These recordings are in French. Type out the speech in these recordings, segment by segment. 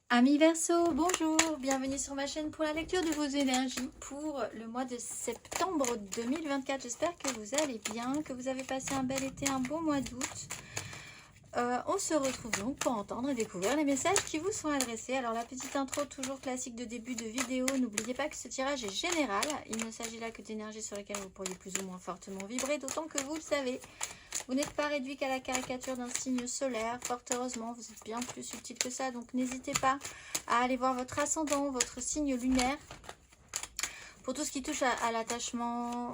Amis Verseau, bonjour, bienvenue sur ma chaîne pour la lecture de vos énergies pour le mois de septembre 2024. J'espère que vous allez bien, que vous avez passé un bel été, un bon mois d'août. On se retrouve donc pour entendre et découvrir les messages qui vous sont adressés. Alors la petite intro toujours classique de début de vidéo, n'oubliez pas que ce tirage est général. Il ne s'agit là que d'énergies sur lesquelles vous pourriez plus ou moins fortement vibrer, d'autant que vous le savez. Vous n'êtes pas réduit qu'à la caricature d'un signe solaire, fort heureusement, vous êtes bien plus subtil que ça, donc n'hésitez pas à aller voir votre ascendant, votre signe lunaire. Pour tout ce qui touche à l'attachement,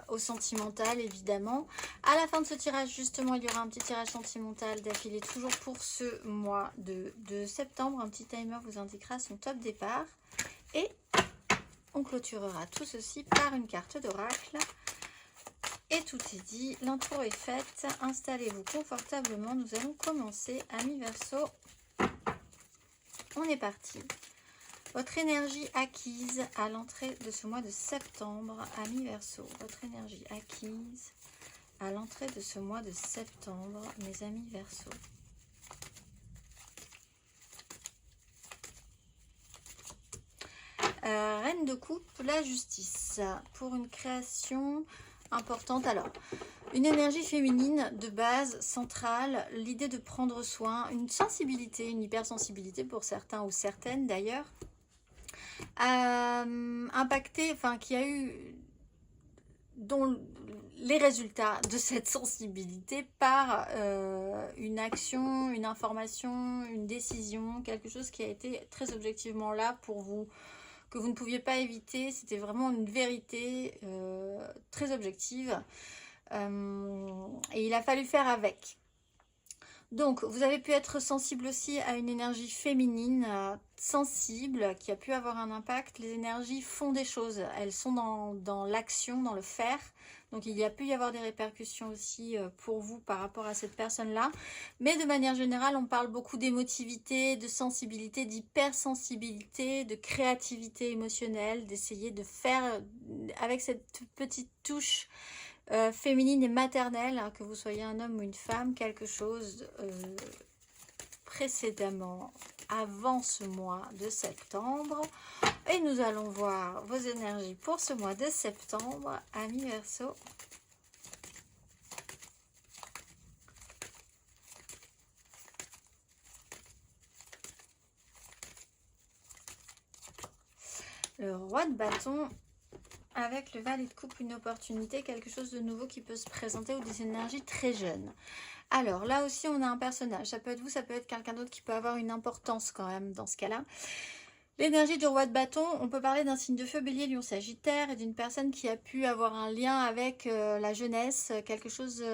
au sentimental, évidemment. À la fin de ce tirage, justement, il y aura un petit tirage sentimental d'affilée, toujours pour ce mois de septembre. Un petit timer vous indiquera son top départ. Et on clôturera tout ceci par une carte d'oracle. Et tout est dit, l'intro est faite, installez-vous confortablement, nous allons commencer, amis Verseau, on est parti. Votre énergie acquise à l'entrée de ce mois de septembre, amis Verseau, votre énergie acquise à l'entrée de ce mois de septembre, mes amis Verseau. Reine de coupe, la justice, pour une création importante. Alors, une énergie féminine de base, centrale, l'idée de prendre soin, une sensibilité, une hypersensibilité pour certains ou certaines d'ailleurs, impacté, enfin qui a eu, dont les résultats de cette sensibilité par une action, une information, une décision, quelque chose qui a été très objectivement là pour vous, que vous ne pouviez pas éviter. C'était vraiment une vérité très objective et il a fallu faire avec. Donc, vous avez pu être sensible aussi à une énergie féminine sensible qui a pu avoir un impact. Les énergies font des choses, elles sont dans l'action, dans le faire. Donc, il y a pu y avoir des répercussions aussi pour vous par rapport à cette personne-là. Mais de manière générale, on parle beaucoup d'émotivité, de sensibilité, d'hypersensibilité, de créativité émotionnelle, d'essayer de faire avec cette petite touche féminine et maternelle, hein, que vous soyez un homme ou une femme, quelque chose précédemment, avant ce mois de septembre. Et nous allons voir vos énergies pour ce mois de septembre, amis Verseau. Le roi de bâton avec le valet de coupe, une opportunité, quelque chose de nouveau qui peut se présenter ou des énergies très jeunes. Alors là aussi on a un personnage, ça peut être vous, ça peut être quelqu'un d'autre qui peut avoir une importance quand même dans ce cas-là. L'énergie du roi de bâton, on peut parler d'un signe de feu, bélier, lion, sagittaire, et d'une personne qui a pu avoir un lien avec la jeunesse, quelque chose du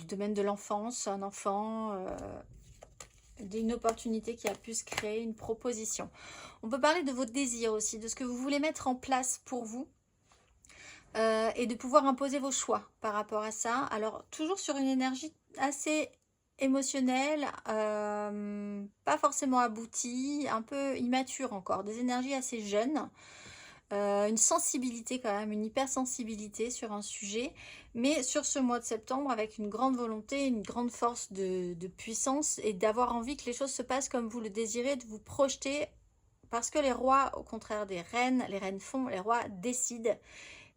domaine de l'enfance, un enfant, d'une opportunité qui a pu se créer, une proposition. On peut parler de vos désirs aussi, de ce que vous voulez mettre en place pour vous. Et de pouvoir imposer vos choix par rapport à ça. Alors, toujours sur une énergie assez émotionnelle, pas forcément aboutie, un peu immature encore, des énergies assez jeunes, une sensibilité quand même, une hypersensibilité sur un sujet, mais sur ce mois de septembre avec une grande volonté, une grande force de puissance et d'avoir envie que les choses se passent comme vous le désirez, de vous projeter, parce que les rois, au contraire des reines, les reines font, les rois décident,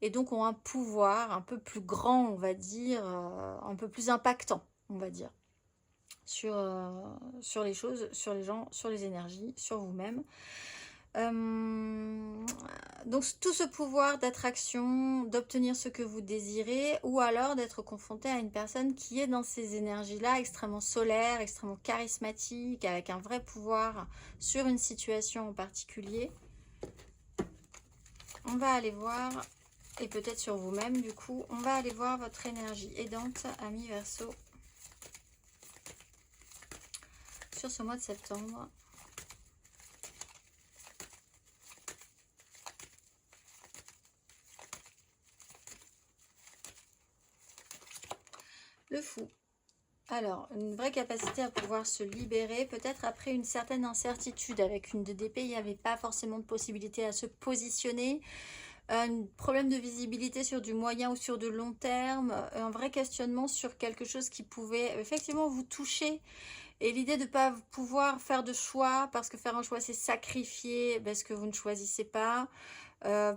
et donc ont un pouvoir un peu plus grand, on va dire, un peu plus impactant, on va dire, sur les choses, sur les gens, sur les énergies, sur vous-même. Donc tout ce pouvoir d'attraction, d'obtenir ce que vous désirez, ou alors d'être confronté à une personne qui est dans ces énergies-là, extrêmement solaire, extrêmement charismatique, avec un vrai pouvoir sur une situation en particulier. On va aller voir... Et peut-être sur vous-même, du coup, on va aller voir votre énergie aidante, amis Verseau, sur ce mois de septembre. Le fou. Alors, une vraie capacité à pouvoir se libérer, peut-être après une certaine incertitude. Avec une 2 d'épée, il n'y avait pas forcément de possibilité à se positionner. Un problème de visibilité sur du moyen ou sur de long terme, un vrai questionnement sur quelque chose qui pouvait effectivement vous toucher Et l'idée de ne pas pouvoir faire de choix, parce que faire un choix, c'est sacrifier ce que vous ne choisissez pas.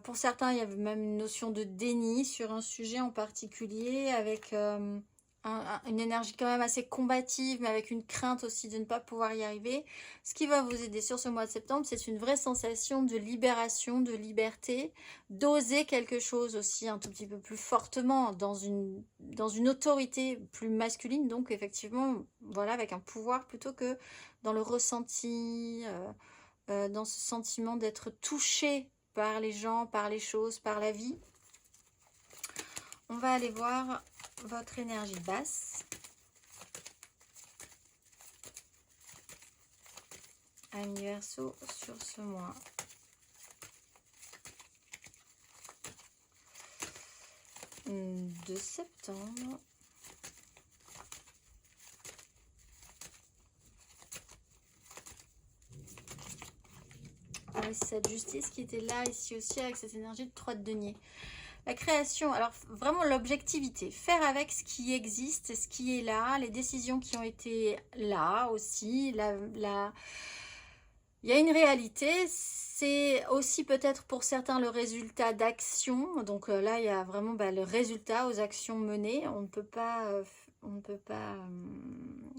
Pour certains, il y avait même une notion de déni sur un sujet en particulier, avec une énergie quand même assez combative, mais avec une crainte aussi de ne pas pouvoir y arriver. Ce qui va vous aider sur ce mois de septembre, c'est une vraie sensation de libération, de liberté, d'oser quelque chose aussi un tout petit peu plus fortement, dans une autorité plus masculine, donc effectivement, voilà, avec un pouvoir plutôt que dans le ressenti, dans ce sentiment d'être touché par les gens, par les choses, par la vie. On va aller voir votre énergie basse. Ami Verseau sur ce mois. De septembre. C'est cette justice qui était là ici aussi avec cette énergie de 3 de denier. La création, alors vraiment l'objectivité, faire avec ce qui existe, ce qui est là, les décisions qui ont été là aussi. Il y a une réalité, c'est aussi peut-être pour certains le résultat d'actions. Donc là, il y a vraiment le résultat aux actions menées. On ne peut pas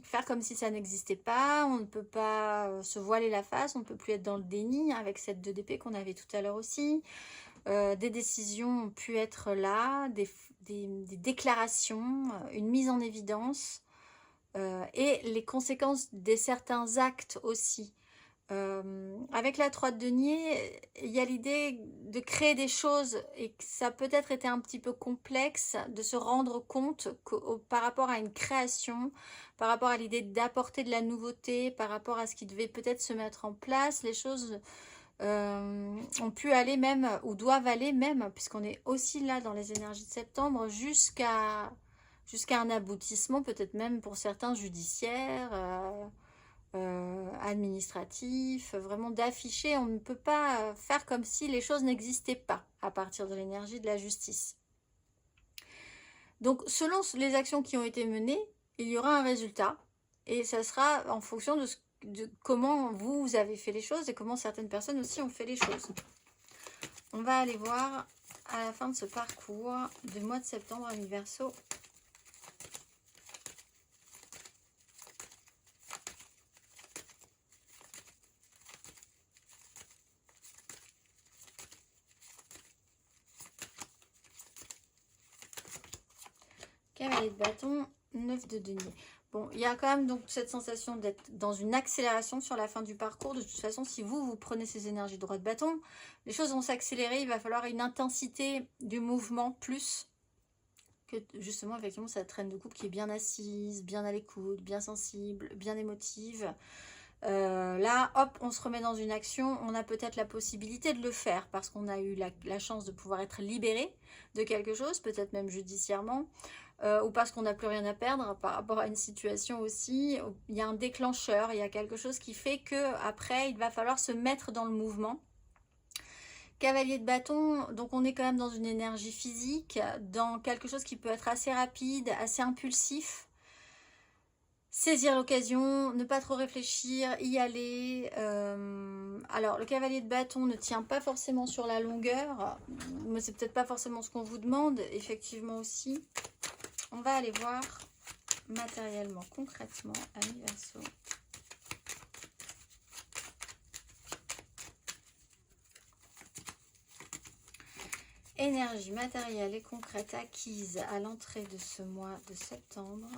faire comme si ça n'existait pas, on ne peut pas se voiler la face, on ne peut plus être dans le déni avec cette 2 d'épée qu'on avait tout à l'heure aussi. Des décisions ont pu être là, des déclarations, une mise en évidence et les conséquences de certains actes aussi. Avec la 3 de denier, il y a l'idée de créer des choses et que ça peut-être été un petit peu complexe de se rendre compte par rapport à une création, par rapport à l'idée d'apporter de la nouveauté, par rapport à ce qui devait peut-être se mettre en place, les choses ont pu aller même, ou doivent aller même, puisqu'on est aussi là dans les énergies de septembre, jusqu'à un aboutissement, peut-être même pour certains judiciaires, administratif, vraiment d'afficher. On ne peut pas faire comme si les choses n'existaient pas à partir de l'énergie de la justice. Donc selon les actions qui ont été menées, il y aura un résultat et ça sera en fonction de comment vous avez fait les choses et comment certaines personnes aussi ont fait les choses. On va aller voir à la fin de ce parcours du mois de septembre, Ami Verseau. Cavalier de bâton, 9 de denier. Bon, il y a quand même donc cette sensation d'être dans une accélération sur la fin du parcours. De toute façon, si vous prenez ces énergies droit de bâton, les choses vont s'accélérer. Il va falloir une intensité du mouvement plus que justement, effectivement, cette traîne de couple qui est bien assise, bien à l'écoute, bien sensible, bien émotive. Là, hop, on se remet dans une action. On a peut-être la possibilité de le faire parce qu'on a eu la chance de pouvoir être libéré de quelque chose, peut-être même judiciairement. Ou parce qu'on n'a plus rien à perdre par rapport à une situation aussi. Il y a un déclencheur, il y a quelque chose qui fait que après il va falloir se mettre dans le mouvement. Cavalier de bâton, donc on est quand même dans une énergie physique, dans quelque chose qui peut être assez rapide, assez impulsif. Saisir l'occasion, ne pas trop réfléchir, y aller. Alors, le cavalier de bâton ne tient pas forcément sur la longueur, mais c'est peut-être pas forcément ce qu'on vous demande, effectivement aussi. On va aller voir matériellement, concrètement, Ami Verseau. Énergie matérielle et concrète acquise à l'entrée de ce mois de septembre.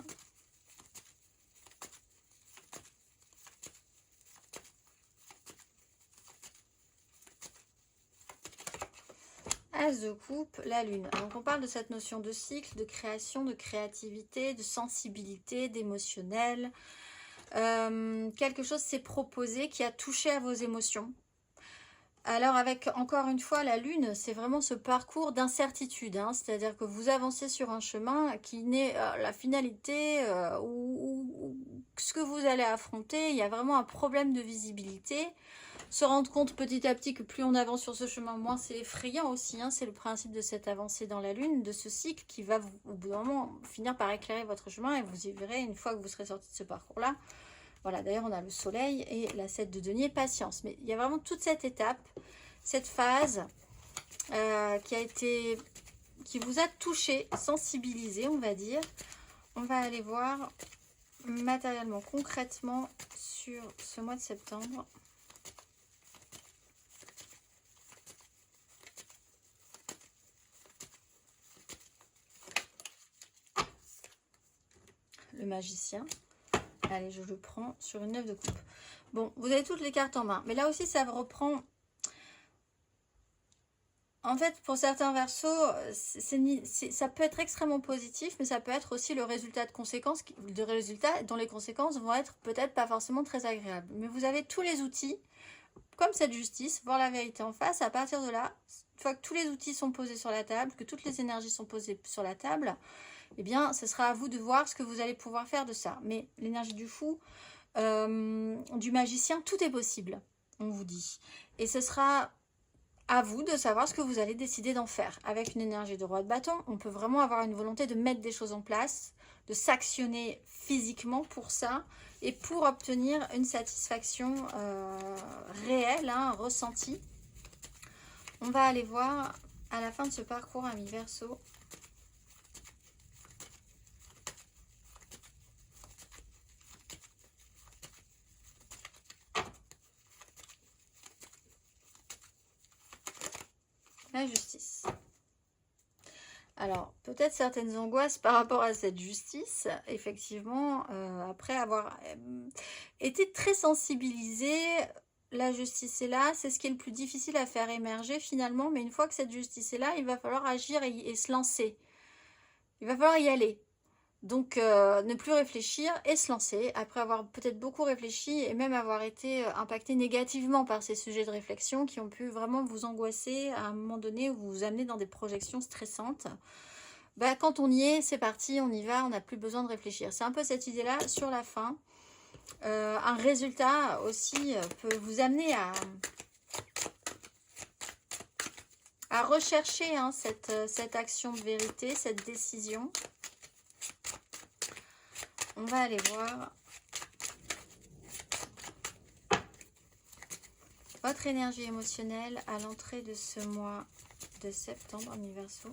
As de coupe, la lune. Donc on parle de cette notion de cycle, de création, de créativité, de sensibilité, d'émotionnel. Quelque chose s'est proposé qui a touché à vos émotions. Alors avec, encore une fois, la lune, c'est vraiment ce parcours d'incertitude. Hein, c'est-à-dire que vous avancez sur un chemin qui n'est la finalité ou ce que vous allez affronter. Il y a vraiment un problème de visibilité. Se rendre compte petit à petit que plus on avance sur ce chemin, moins c'est effrayant aussi. Hein, c'est le principe de cette avancée dans la lune, de ce cycle qui va au bout d'un moment finir par éclairer votre chemin et vous y verrez une fois que vous serez sorti de ce parcours-là. Voilà, d'ailleurs, on a le soleil et la 7 de denier, patience. Mais il y a vraiment toute cette étape, cette phase qui vous a touché, sensibilisé, on va dire. On va aller voir matériellement, concrètement, sur ce mois de septembre. Le magicien. Allez, je le prends sur une 9 de coupe. Bon, vous avez toutes les cartes en main. Mais là aussi, ça reprend... En fait, pour certains versos, ça peut être extrêmement positif, mais ça peut être aussi le résultat de résultats dont les conséquences vont être peut-être pas forcément très agréables. Mais vous avez tous les outils, comme cette justice, voir la vérité en face. À partir de là, une fois que tous les outils sont posés sur la table, que toutes les énergies sont posées sur la table, eh bien, ce sera à vous de voir ce que vous allez pouvoir faire de ça. Mais l'énergie du fou, du magicien, tout est possible, on vous dit. Et ce sera à vous de savoir ce que vous allez décider d'en faire. Avec une énergie de roi de bâton, on peut vraiment avoir une volonté de mettre des choses en place, de s'actionner physiquement pour ça, et pour obtenir une satisfaction réelle, ressentie. On va aller voir à la fin de ce parcours, amis Verseau, la justice. Alors, peut-être certaines angoisses par rapport à cette justice, effectivement, après avoir été très sensibilisée, la justice est là, c'est ce qui est le plus difficile à faire émerger finalement, mais une fois que cette justice est là, il va falloir agir et se lancer. Il va falloir y aller. Donc, ne plus réfléchir et se lancer, après avoir peut-être beaucoup réfléchi et même avoir été impacté négativement par ces sujets de réflexion qui ont pu vraiment vous angoisser à un moment donné ou vous amener dans des projections stressantes. Bah, quand on y est, c'est parti, on y va, on n'a plus besoin de réfléchir. C'est un peu cette idée-là sur la fin. Un résultat aussi peut vous amener à rechercher cette action de vérité, cette décision. On va aller voir votre énergie émotionnelle à l'entrée de ce mois de septembre, amis Verseau.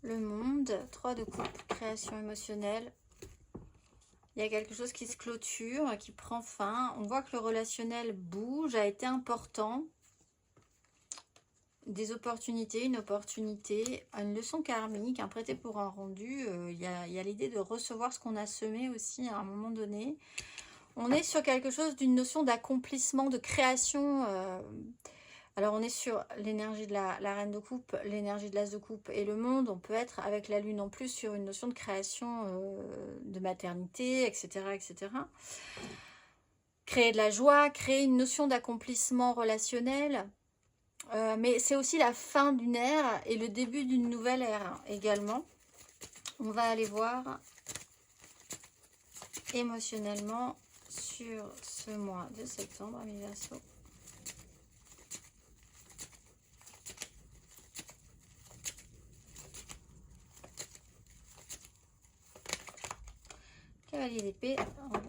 Le monde, 3 de coupe, création émotionnelle. Il y a quelque chose qui se clôture, qui prend fin. On voit que le relationnel bouge, a été important. Des opportunités, une opportunité, une leçon karmique, un prêté pour un rendu. Il y a l'idée de recevoir ce qu'on a semé aussi à un moment donné. On est sur quelque chose d'une notion d'accomplissement, de création. Alors on est sur l'énergie de la reine de coupe, l'énergie de l'as de coupe et le monde. On peut être avec la lune en plus sur une notion de création de maternité, etc., etc. Créer de la joie, créer une notion d'accomplissement relationnel. Mais c'est aussi la fin d'une ère et le début d'une nouvelle ère également. On va aller voir émotionnellement sur ce mois de septembre, amis Verseau. Cavalier d'épée,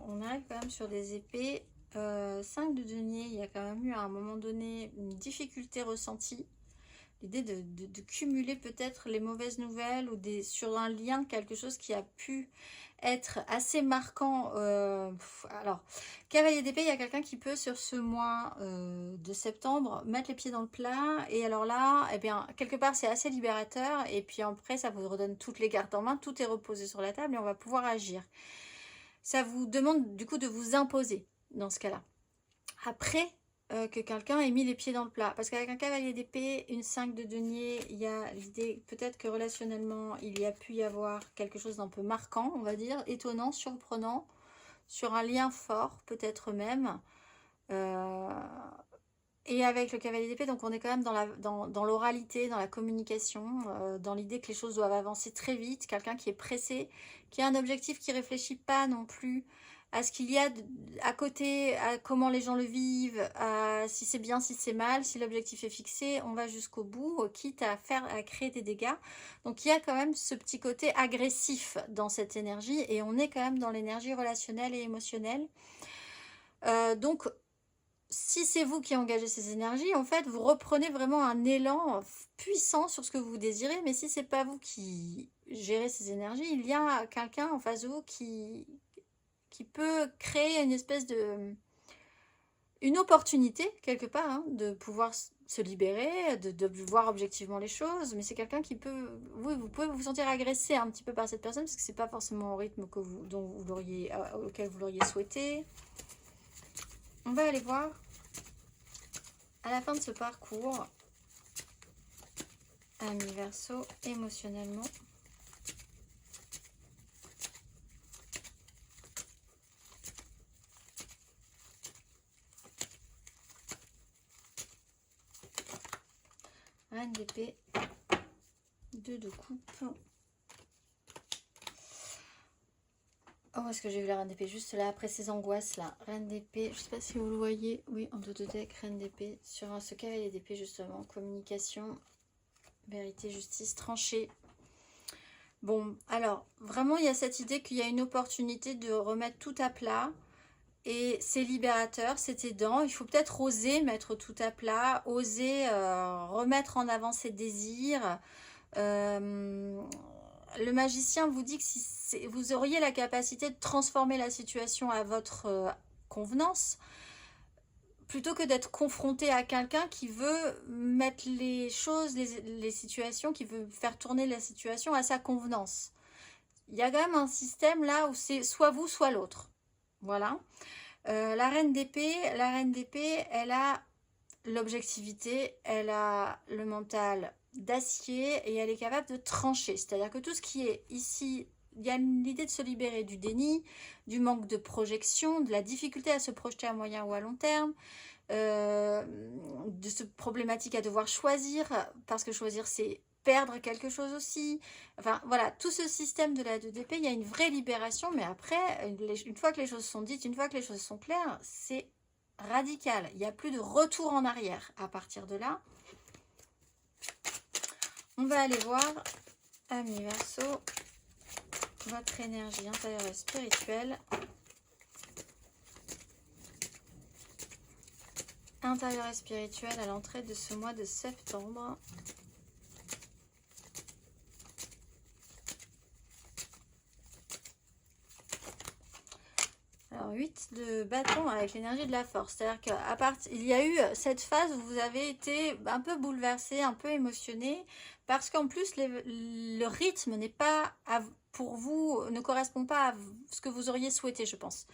on arrive quand même sur des épées. 5 de denier, il y a quand même eu à un moment donné une difficulté ressentie. L'idée de cumuler peut-être les mauvaises nouvelles ou sur un lien, quelque chose qui a pu être assez marquant. Alors, cavalier d'épée, il y a quelqu'un qui peut sur ce mois de septembre mettre les pieds dans le plat. Et alors là, eh bien, quelque part, c'est assez libérateur. Et puis après, ça vous redonne toutes les cartes en main. Tout est reposé sur la table et on va pouvoir agir. Ça vous demande du coup de vous imposer dans ce cas-là. Après que quelqu'un ait mis les pieds dans le plat. Parce qu'avec un cavalier d'épée, une 5 de denier, il y a l'idée peut-être que relationnellement, il y a pu y avoir quelque chose d'un peu marquant, on va dire, étonnant, surprenant, sur un lien fort, peut-être même. Et avec le cavalier d'épée, donc on est quand même dans l'oralité, dans la communication, dans l'idée que les choses doivent avancer très vite, quelqu'un qui est pressé, qui a un objectif qui ne réfléchit pas non plus à ce qu'il y a à côté, à comment les gens le vivent, à si c'est bien, si c'est mal, si l'objectif est fixé, on va jusqu'au bout, quitte à créer des dégâts. Donc il y a quand même ce petit côté agressif dans cette énergie et on est quand même dans l'énergie relationnelle et émotionnelle. Donc si c'est vous qui engagez ces énergies, en fait, vous reprenez vraiment un élan puissant sur ce que vous désirez. Mais si c'est pas vous qui gérez ces énergies, il y a quelqu'un en face de vous qui peut créer une espèce de... une opportunité, quelque part, hein, de pouvoir se libérer, de voir objectivement les choses. Mais c'est quelqu'un qui peut... Oui, vous pouvez vous sentir agressé un petit peu par cette personne, parce que c'est pas forcément au rythme que auquel vous l'auriez souhaité. On va aller voir à la fin de ce parcours, ami Verseau, émotionnellement. Reine d'épée, 2 de coupe. Oh, est-ce que j'ai vu la reine d'épée juste là, après ces angoisses là. Reine d'épée, je sais pas si vous le voyez. Oui, en dos de deck, reine d'épée. Sur ce cavalier d'épée justement, communication, vérité, justice, tranchée. Bon, alors, vraiment, il y a cette idée qu'il y a une opportunité de remettre tout à plat. Et c'est libérateur, c'est aidant. Il faut peut-être oser mettre tout à plat, oser remettre en avant ses désirs. Le magicien vous dit que si vous auriez la capacité de transformer la situation à votre convenance, plutôt que d'être confronté à quelqu'un qui veut mettre les choses, les situations, qui veut faire tourner la situation à sa convenance. Il y a quand même un système là où c'est soit vous, soit l'autre. Voilà. La reine d'épée, elle a l'objectivité, elle a le mental d'acier et elle est capable de trancher. C'est-à-dire que tout ce qui est ici, il y a l'idée de se libérer du déni, du manque de projection, de la difficulté à se projeter à moyen ou à long terme, de cette problématique à devoir choisir, parce que choisir c'est perdre quelque chose aussi. Enfin voilà, tout ce système de la 2DP, il y a une vraie libération, mais après, une fois que les choses sont dites, une fois que les choses sont claires, c'est radical. Il n'y a plus de retour en arrière à partir de là. On va aller voir, ami Verseau, votre énergie intérieure et spirituelle. Intérieure et spirituelle à l'entrée de ce mois de septembre. Alors 8 de bâton avec l'énergie de la force. C'est-à-dire qu'il y a eu cette phase où vous avez été un peu bouleversé, un peu émotionné, parce qu'en plus le rythme n'est pas pour vous, ne correspond pas à ce que vous auriez souhaité, je pense.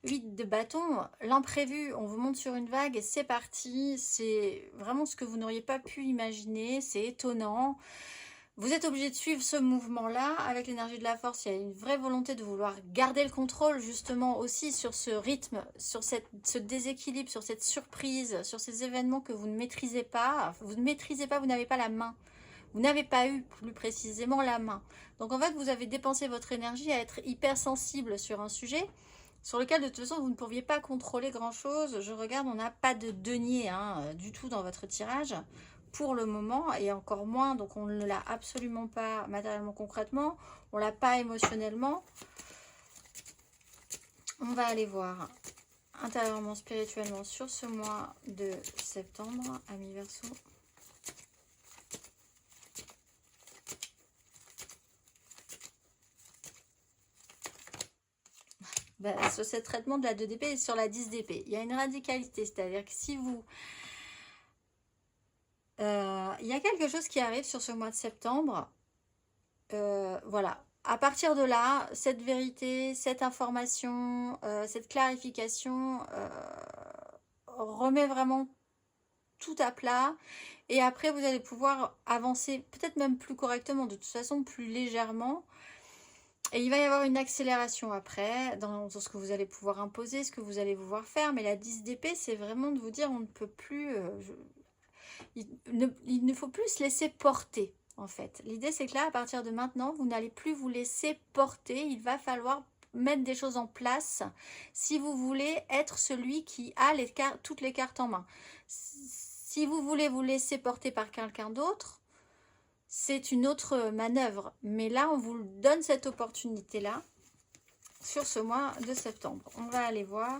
8 de bâton, l'imprévu, on vous monte sur une vague et c'est parti. C'est vraiment ce que vous n'auriez pas pu imaginer, c'est étonnant. Vous êtes obligé de suivre ce mouvement-là. Avec l'énergie de la force, il y a une vraie volonté de vouloir garder le contrôle justement aussi sur ce rythme, sur ce déséquilibre, sur cette surprise, sur ces événements que vous ne maîtrisez pas. Vous ne maîtrisez pas, vous n'avez pas la main. Vous n'avez pas eu plus précisément la main. Donc en fait, vous avez dépensé votre énergie à être hypersensible sur un sujet sur lequel de toute façon vous ne pourriez pas contrôler grand-chose. Je regarde, on n'a pas de denier du tout dans votre tirage. Pour le moment, et encore moins, donc on ne l'a absolument pas matériellement, concrètement, on ne l'a pas émotionnellement. On va aller voir intérieurement, spirituellement sur ce mois de septembre, ami Verseau. Sur ce traitement de la 2DP et sur la 10DP, il y a une radicalité, c'est-à-dire que si vous... il y a quelque chose qui arrive sur ce mois de septembre. Voilà. À partir de là, cette vérité, cette information, cette clarification remet vraiment tout à plat. Et après, vous allez pouvoir avancer peut-être même plus correctement, de toute façon plus légèrement. Et il va y avoir une accélération après dans ce que vous allez pouvoir imposer, ce que vous allez pouvoir faire. Mais la 10DP, c'est vraiment de vous dire on ne peut plus... il ne faut plus se laisser porter, en fait. L'idée, c'est que là, à partir de maintenant, vous n'allez plus vous laisser porter. Il va falloir mettre des choses en place si vous voulez être celui qui a toutes les cartes en main. Si vous voulez vous laisser porter par quelqu'un d'autre, c'est une autre manœuvre. Mais là, on vous donne cette opportunité-là sur ce mois de septembre. On va aller voir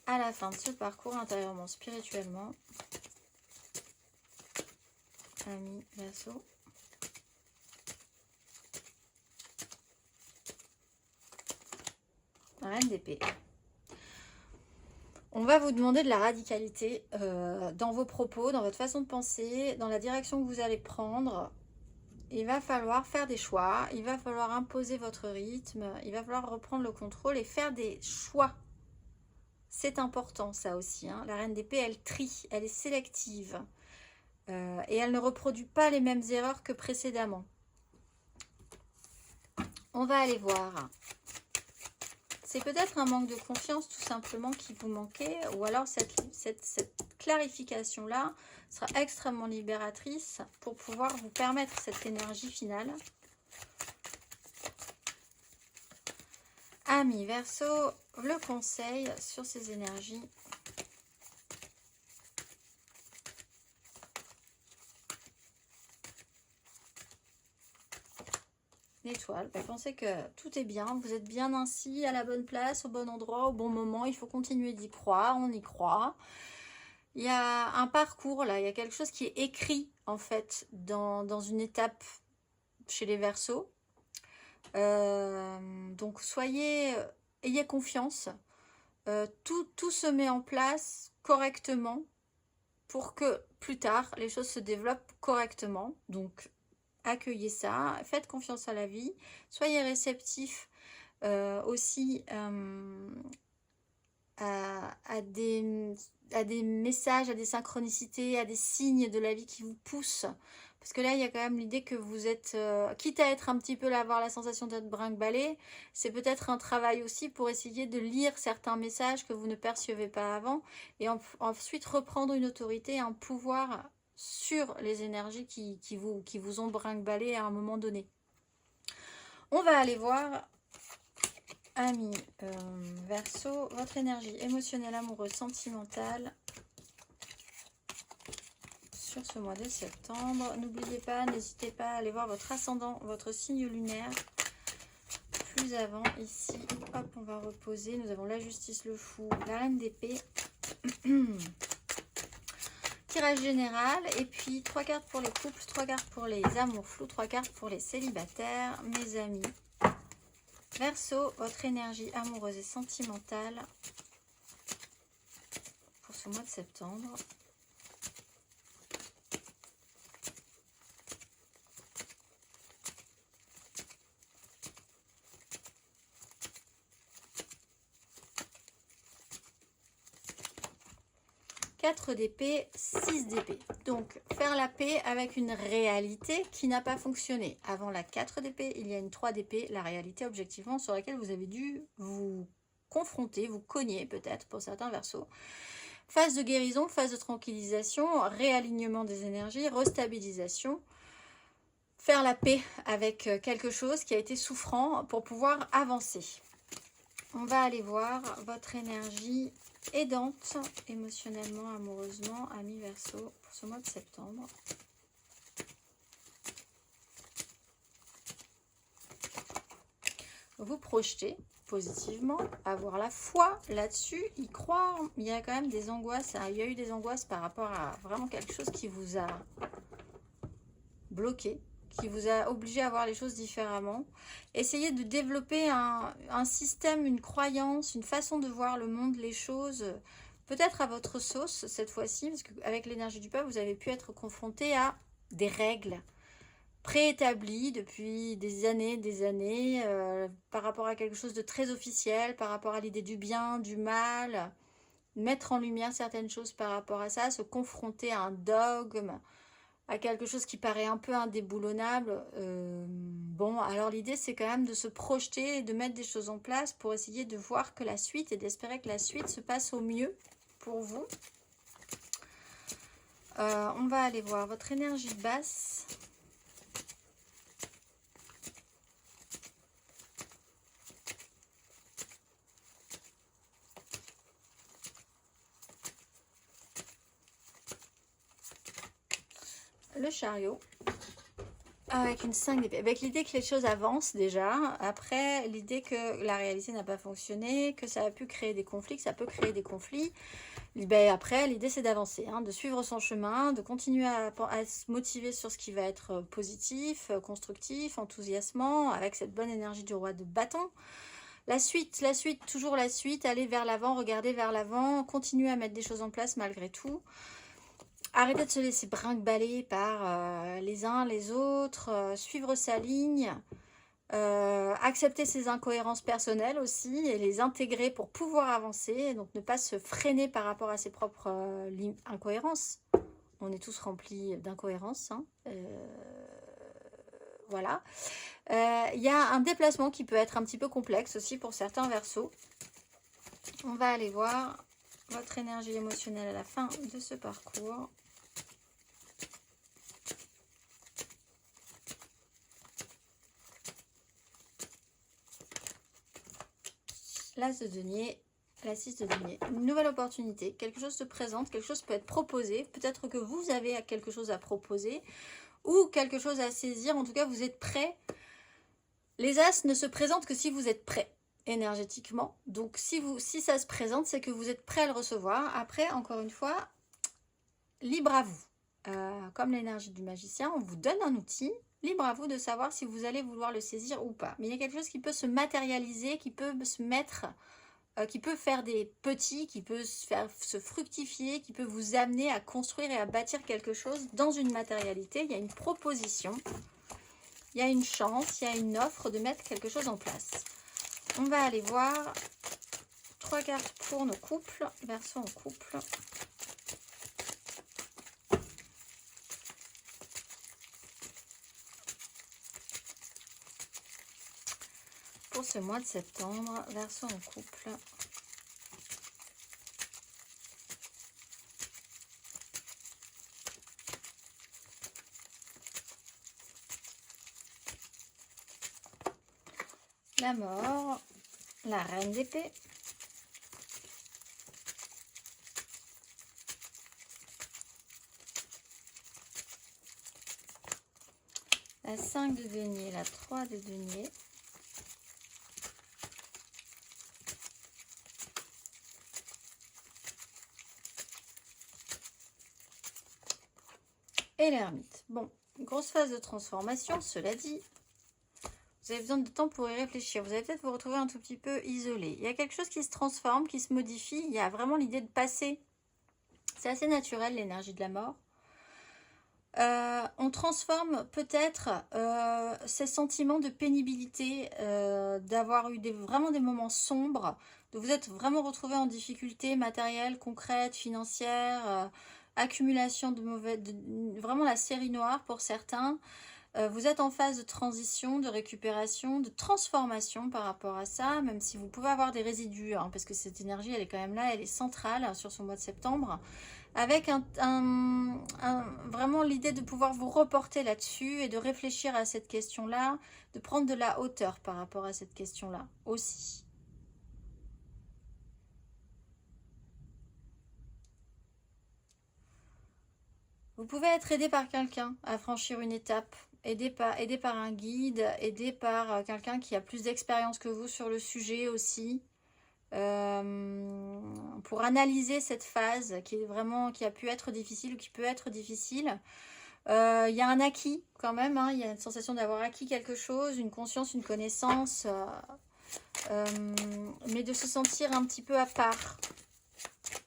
à la fin de ce parcours intérieurement, spirituellement. Amis Verseau. Reine d'épée. On va vous demander de la radicalité dans vos propos, dans votre façon de penser, dans la direction que vous allez prendre. Il va falloir faire des choix, il va falloir imposer votre rythme, il va falloir reprendre le contrôle et faire des choix. C'est important ça aussi, hein. La reine d'épée, elle trie, elle est sélective et elle ne reproduit pas les mêmes erreurs que précédemment. On va aller voir. C'est peut-être un manque de confiance tout simplement qui vous manquait, ou alors cette clarification-là sera extrêmement libératrice pour pouvoir vous permettre cette énergie finale. Amis Verseau, le conseil sur ces énergies. L'étoile, pensez que tout est bien, vous êtes bien ainsi, à la bonne place, au bon endroit, au bon moment, il faut continuer d'y croire, on y croit. Il y a un parcours là, il y a quelque chose qui est écrit en fait dans une étape chez les Verseaux. Donc ayez confiance, tout se met en place correctement pour que plus tard les choses se développent correctement. Donc accueillez ça, faites confiance à la vie, soyez réceptifs aussi à des messages, à des synchronicités, à des signes de la vie qui vous poussent. Parce que là, il y a quand même l'idée que vous êtes, quitte à être un petit peu là, avoir la sensation d'être brinque-ballé, c'est peut-être un travail aussi pour essayer de lire certains messages que vous ne percevez pas avant et ensuite reprendre une autorité, un pouvoir sur les énergies qui vous ont brinque-ballé à un moment donné. On va aller voir, amis Verseau, votre énergie émotionnelle, amoureuse, sentimentale sur ce mois de septembre. N'oubliez pas, n'hésitez pas à aller voir votre ascendant, votre signe lunaire plus avant ici. Hop, on va reposer. Nous avons la justice, le fou, la reine d'épée. Tirage général et puis 3 cartes pour les couples, 3 cartes pour les amours flous, 3 cartes pour les célibataires. Mes amis Verseau, votre énergie amoureuse et sentimentale pour ce mois de septembre. D'épée, 6 d'épée. Donc, faire la paix avec une réalité qui n'a pas fonctionné. Avant la 4 d'épée, il y a une 3 d'épée, la réalité objectivement sur laquelle vous avez dû vous confronter, vous cogner peut-être pour certains Verseaux. Phase de guérison, phase de tranquillisation, réalignement des énergies, restabilisation. Faire la paix avec quelque chose qui a été souffrant pour pouvoir avancer. On va aller voir votre énergie aidante, émotionnellement, amoureusement, amis Verseau, pour ce mois de septembre. Vous projetez positivement, avoir la foi là-dessus, y croire. Il y a quand même des angoisses, il y a eu des angoisses par rapport à vraiment quelque chose qui vous a bloqué, qui vous a obligé à voir les choses différemment. Essayez de développer un système, une croyance, une façon de voir le monde, les choses, peut-être à votre sauce cette fois-ci, parce qu'avec l'énergie du peuple, vous avez pu être confronté à des règles préétablies depuis des années, par rapport à quelque chose de très officiel, par rapport à l'idée du bien, du mal, mettre en lumière certaines choses par rapport à ça, se confronter à un dogme, à quelque chose qui paraît un peu indéboulonnable. Bon, alors l'idée c'est quand même de se projeter et de mettre des choses en place pour essayer de voir que la suite et d'espérer que la suite se passe au mieux pour vous. On va aller voir votre énergie basse. le chariot. Avec une 5 d'épée, avec l'idée que les choses avancent déjà, après l'idée que la réalité n'a pas fonctionné, que ça a pu créer des conflits, que ça peut créer des conflits, ben après l'idée c'est d'avancer, hein, de suivre son chemin, de continuer à se motiver sur ce qui va être positif, constructif, enthousiasmant, avec cette bonne énergie du roi de bâton. La suite, toujours la suite, aller vers l'avant, regarder vers l'avant, continuer à mettre des choses en place malgré tout. Arrêtez de se laisser brinque-baller par les uns, les autres, suivre sa ligne, accepter ses incohérences personnelles aussi et les intégrer pour pouvoir avancer. Donc ne pas se freiner par rapport à ses propres incohérences. On est tous remplis d'incohérences. Hein. Voilà. Il y a un déplacement qui peut être un petit peu complexe aussi pour certains Verseaux. On va aller voir votre énergie émotionnelle à la fin de ce parcours. L'As de denier, la 6 de denier. Une nouvelle opportunité, quelque chose se présente, quelque chose peut être proposé. Peut-être que vous avez quelque chose à proposer ou quelque chose à saisir. En tout cas, vous êtes prêt. Les As ne se présentent que si vous êtes prêt énergétiquement. Donc, si ça se présente, c'est que vous êtes prêt à le recevoir. Après, encore une fois, libre à vous. Comme l'énergie du magicien, on vous donne un outil. Libre à vous de savoir si vous allez vouloir le saisir ou pas. Mais il y a quelque chose qui peut se matérialiser, qui peut se mettre, qui peut faire des petits, qui peut se fructifier, qui peut vous amener à construire et à bâtir quelque chose dans une matérialité. Il y a une proposition, il y a une chance, il y a une offre de mettre quelque chose en place. On va aller voir 3 cartes pour nos couples, Verseau en couple. Pour ce mois de septembre, Verseau en couple. La mort, la reine d'épée. La 5 de denier, la 3 de denier. Et l'ermite. Bon, grosse phase de transformation, cela dit, vous avez besoin de temps pour y réfléchir. Vous allez peut-être vous retrouver un tout petit peu isolé. Il y a quelque chose qui se transforme, qui se modifie. Il y a vraiment l'idée de passer. C'est assez naturel, l'énergie de la mort. On transforme peut-être ces sentiments de pénibilité, d'avoir eu vraiment des moments sombres, de vous être vraiment retrouvé en difficulté matérielle, concrète, financière, accumulation de vraiment la série noire pour certains. Vous êtes en phase de transition, de récupération, de transformation par rapport à ça, même si vous pouvez avoir des résidus, hein, parce que cette énergie, elle est quand même là, elle est centrale hein, sur ce mois de septembre, avec vraiment l'idée de pouvoir vous reporter là-dessus et de réfléchir à cette question-là, de prendre de la hauteur par rapport à cette question-là aussi. Vous pouvez être aidé par quelqu'un à franchir une étape. Aidé par un guide, aidé par quelqu'un qui a plus d'expérience que vous sur le sujet aussi, pour analyser cette phase qui a pu être difficile ou qui peut être difficile. Il y a un acquis quand même, hein, il y a une sensation d'avoir acquis quelque chose, une conscience, une connaissance, mais de se sentir un petit peu à part,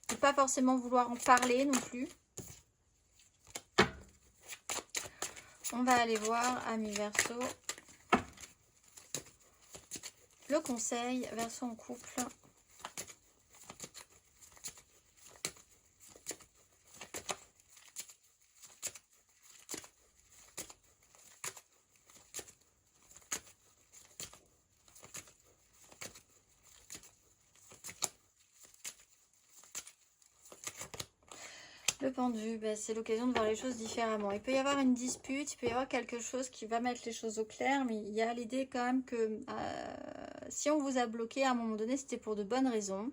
de ne pas forcément vouloir en parler non plus. On va aller voir, amis Verseau, le conseil, Verseau en couple. Le pendu, ben, c'est l'occasion de voir les choses différemment. Il peut y avoir une dispute, il peut y avoir quelque chose qui va mettre les choses au clair, mais il y a l'idée quand même que si on vous a bloqué à un moment donné, c'était pour de bonnes raisons.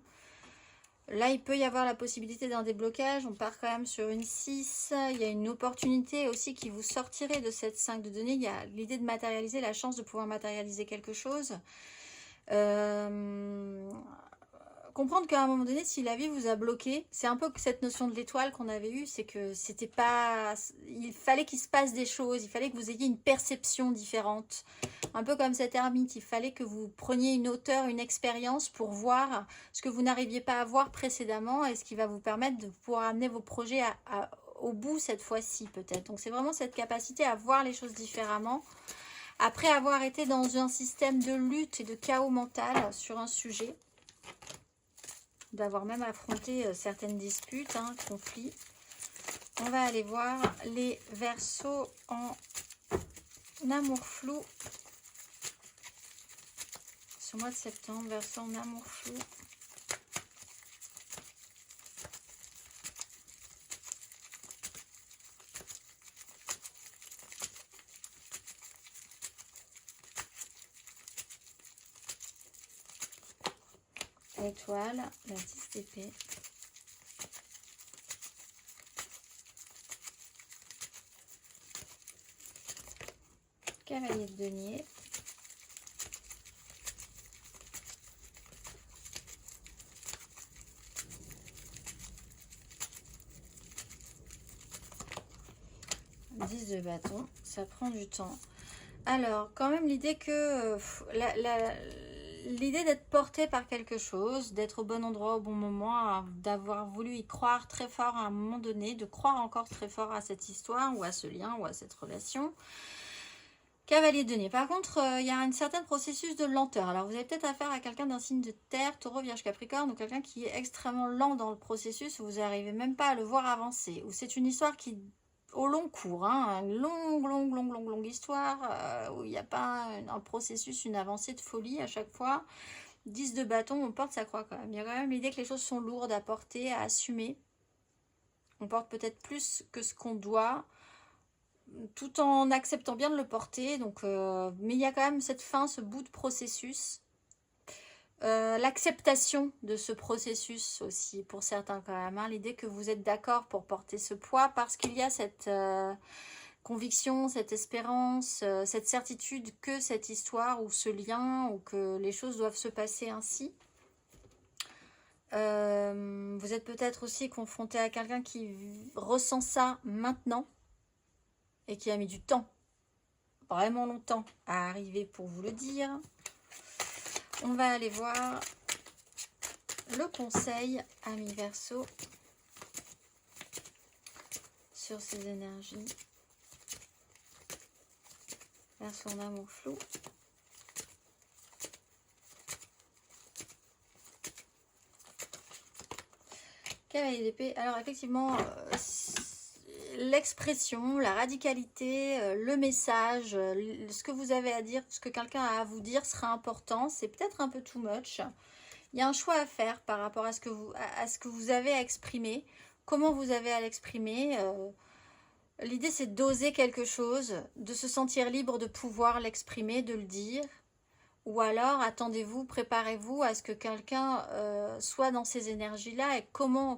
Là, il peut y avoir la possibilité d'un déblocage. On part quand même sur une 6. Il y a une opportunité aussi qui vous sortirait de cette 5 de denier. Il y a l'idée de matérialiser, la chance de pouvoir matérialiser quelque chose. Comprendre qu'à un moment donné, si la vie vous a bloqué, c'est un peu cette notion de l'étoile qu'on avait eue, c'est que c'était pas... Il fallait qu'il se passe des choses, il fallait que vous ayez une perception différente. Un peu comme cette ermite, il fallait que vous preniez une hauteur, une expérience pour voir ce que vous n'arriviez pas à voir précédemment et ce qui va vous permettre de pouvoir amener vos projets au bout cette fois-ci peut-être. Donc c'est vraiment cette capacité à voir les choses différemment. Après avoir été dans un système de lutte et de chaos mental sur un sujet, d'avoir même affronté certaines disputes, conflits. On va aller voir les Verseaux en amour flou. Ce mois de septembre, Verseaux en amour flou. Étoile, la 10 d'épée. Cavalier de denier. De bâton, ça prend du temps. Alors, quand même, l'idée que l'idée d'être porté par quelque chose, d'être au bon endroit au bon moment, d'avoir voulu y croire très fort à un moment donné, de croire encore très fort à cette histoire ou à ce lien ou à cette relation. Cavalier de denier. Par contre, il y a un certain processus de lenteur. Alors, vous avez peut-être affaire à quelqu'un d'un signe de terre, taureau, vierge, capricorne, ou quelqu'un qui est extrêmement lent dans le processus, où vous n'arrivez même pas à le voir avancer, ou c'est une histoire qui au long cours, une longue histoire où il n'y a pas un processus, une avancée de folie à chaque fois. 10 de bâton, on porte sa croix quand même. Il y a quand même l'idée que les choses sont lourdes à porter, à assumer. On porte peut-être plus que ce qu'on doit, tout en acceptant bien de le porter. Donc, mais il y a quand même cette fin, ce bout de processus. L'acceptation de ce processus aussi pour certains quand même, l'idée que vous êtes d'accord pour porter ce poids parce qu'il y a cette conviction, cette espérance, cette certitude que cette histoire ou ce lien ou que les choses doivent se passer ainsi. Vous êtes peut-être aussi confronté à quelqu'un qui ressent ça maintenant et qui a mis du temps, vraiment longtemps, à arriver pour vous le dire. On va aller voir le conseil, amis Verseau, sur ces énergies. Verseau en amour flou. Cavalier d'épée. Alors effectivement, l'expression, la radicalité, le message, ce que vous avez à dire, ce que quelqu'un a à vous dire sera important. C'est peut-être un peu too much. Il y a un choix à faire par rapport à ce que vous avez à exprimer. Comment vous avez à l'exprimer. L'idée, c'est d'oser quelque chose, de se sentir libre de pouvoir l'exprimer, de le dire. Ou alors, attendez-vous, préparez-vous à ce que quelqu'un soit dans ces énergies-là. Et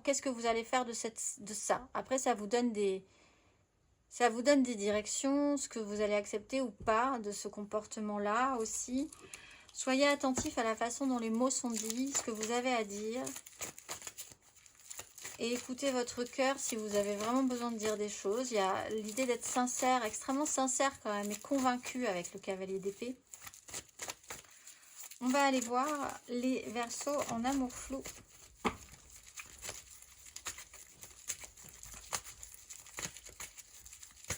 qu'est-ce que vous allez faire de ça. Après, ça vous donne des directions, ce que vous allez accepter ou pas de ce comportement-là aussi. Soyez attentif à la façon dont les mots sont dits, ce que vous avez à dire. Et écoutez votre cœur si vous avez vraiment besoin de dire des choses. Il y a l'idée d'être sincère, extrêmement sincère quand même, et convaincu avec le cavalier d'épée. On va aller voir les Verseaux en amour flou.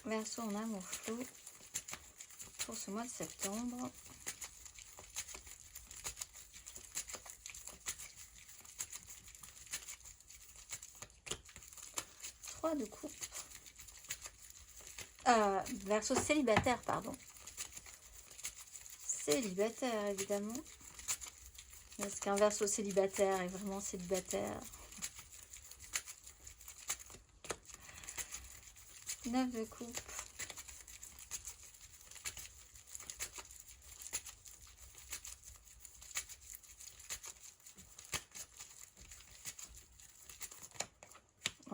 Verseau en amour flou pour ce mois de septembre. De coupe. Verseau célibataire, pardon. Célibataire, évidemment. Est-ce qu'un Verseau célibataire est vraiment célibataire? 9 de coupe.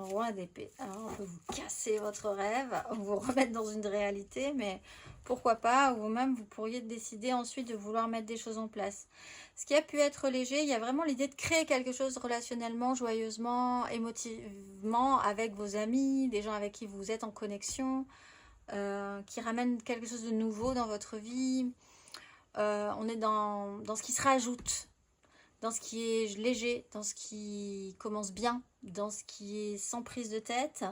Roi d'épée. Alors, on peut vous casser votre rêve, vous remettre dans une réalité, mais pourquoi pas, ou vous-même, vous pourriez décider ensuite de vouloir mettre des choses en place. Ce qui a pu être léger, il y a vraiment l'idée de créer quelque chose relationnellement, joyeusement, émotivement, avec vos amis, des gens avec qui vous êtes en connexion, qui ramènent quelque chose de nouveau dans votre vie. On est dans ce qui se rajoute, dans ce qui est léger, dans ce qui commence bien, dans ce qui est sans prise de tête.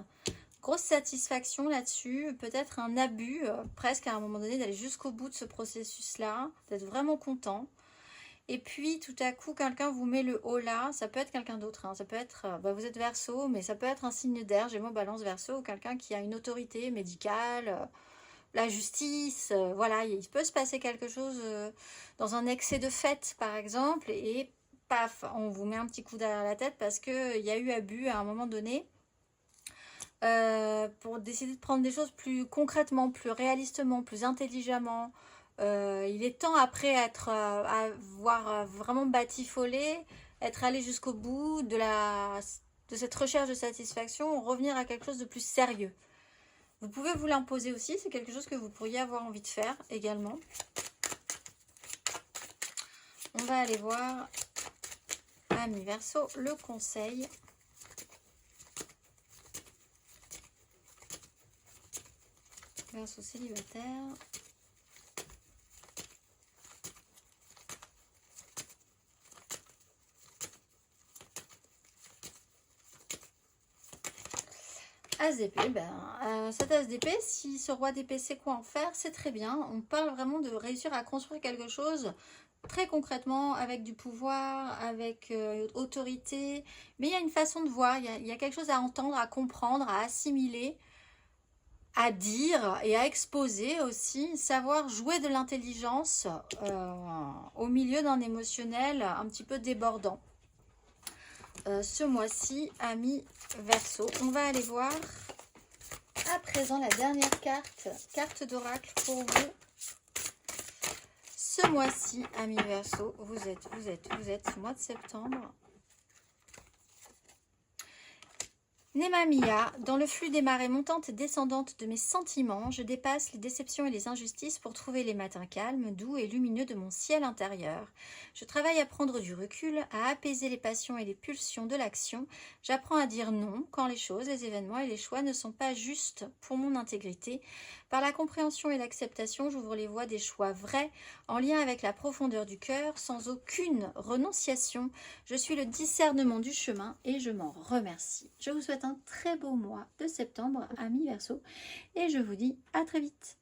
Grosse satisfaction là-dessus, peut-être un abus, presque à un moment donné, d'aller jusqu'au bout de ce processus-là, d'être vraiment content. Et puis, tout à coup, quelqu'un vous met le haut là, ça peut être quelqu'un d'autre, hein. Ça peut être, vous êtes Verseau, mais ça peut être un signe d'air, Gémeaux, Balance, Verseau, ou quelqu'un qui a une autorité médicale, la justice, voilà, il peut se passer quelque chose dans un excès de fête, par exemple, et paf, on vous met un petit coup derrière la tête parce qu'il y a eu abus à un moment donné. Pour décider de prendre des choses plus concrètement, plus réalistement, plus intelligemment. Il est temps, après avoir vraiment batifolé, être allé jusqu'au bout de cette recherche de satisfaction, revenir à quelque chose de plus sérieux. Vous pouvez vous l'imposer aussi, c'est quelque chose que vous pourriez avoir envie de faire également. On va aller voir, Amis Verseau, le conseil. Verseau célibataire. As d'épée, cet as d'épée, si ce roi d'épée sait quoi en faire, c'est très bien. On parle vraiment de réussir à construire quelque chose très concrètement, avec du pouvoir, avec autorité. Mais il y a une façon de voir, il y a quelque chose à entendre, à comprendre, à assimiler, à dire et à exposer aussi. Savoir jouer de l'intelligence au milieu d'un émotionnel un petit peu débordant. Ce mois-ci, Amis Verseau. On va aller voir à présent la dernière carte d'oracle pour vous. Ce mois-ci, Amis Verseau, vous êtes mois de septembre. Nemamia, dans le flux des marées montantes et descendantes de mes sentiments, je dépasse les déceptions et les injustices pour trouver les matins calmes, doux et lumineux de mon ciel intérieur. Je travaille à prendre du recul, à apaiser les passions et les pulsions de l'action. J'apprends à dire non quand les choses, les événements et les choix ne sont pas justes pour mon intégrité. Par la compréhension et l'acceptation, j'ouvre les voies des choix vrais, en lien avec la profondeur du cœur, sans aucune renonciation. Je suis le discernement du chemin et je m'en remercie. Je vous souhaite un très beau mois de septembre, Amis Verseau, et je vous dis à très vite.